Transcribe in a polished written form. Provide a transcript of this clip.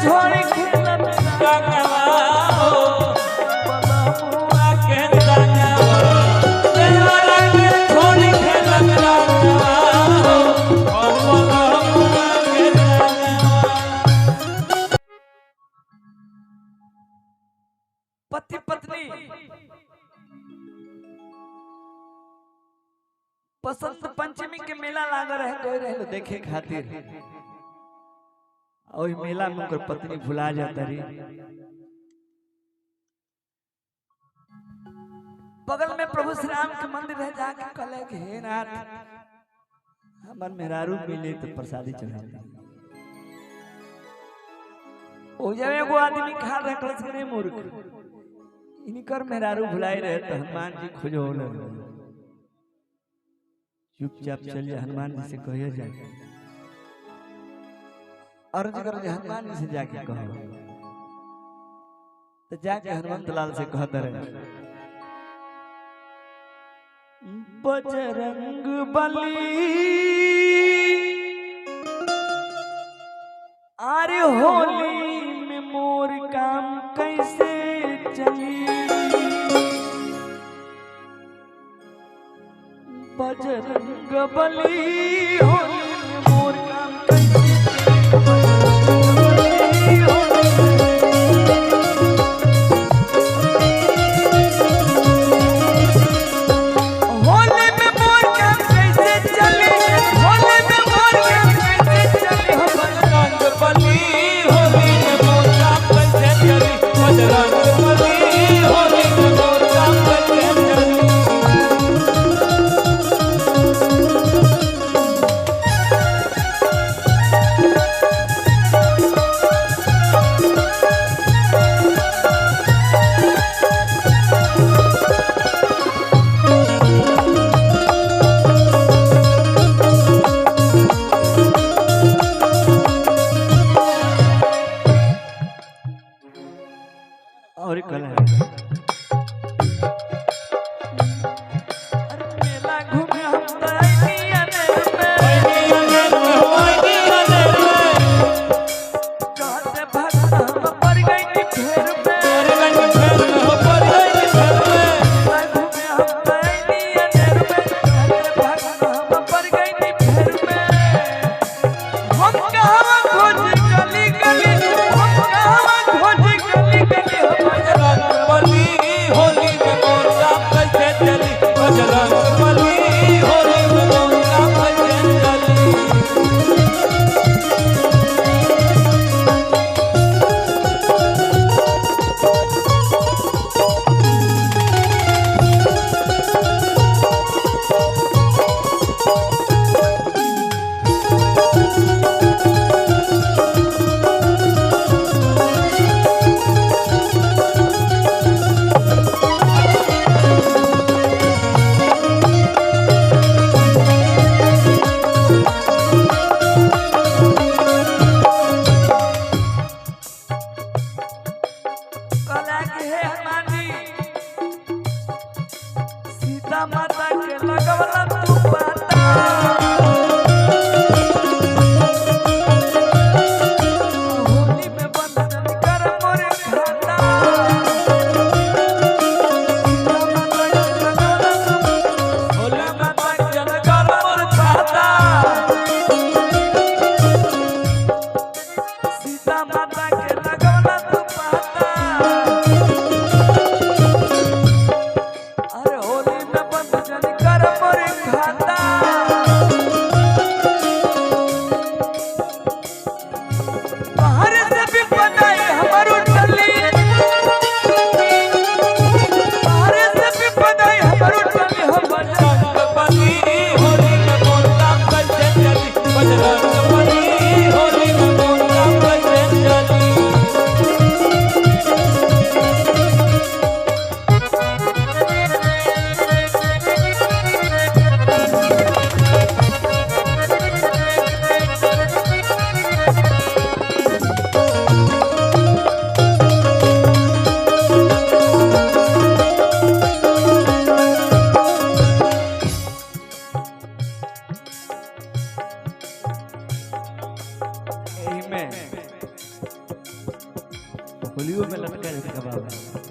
छोड़ खेलत रंगवा बलमुआ के संगवा देवरा के छोड़ खेलत रंगवा बलमुआ के संगवा। पति पत्नी बसंत पंचमी के मेला लागल रहे गए रहे देखे खातिर ओई मेला में उनकर पत्नी भुला जाता रही। बगल में प्रभु श्री राम के मंदिर है जाके कहले कि हे नाथ हमर मेहरारू मिले तो प्रसादी चढ़ा ओ जब एगो आदमी खा रखल से मूर्ख इनकर मेहरारू भुलाए रहे तो हनुमान जी खोजो चुपचाप चलिए हनुमान जी से कहिए जाए अर्ज कर हनुमान जी से जाके कहो तो जाके हनुमंत लाल से कहते रहे बजरंग बली अरे होली में मोर काम कैसे चली बजरंग बली होली में मोर काम कैसे होलियो में लटका रहता बाबा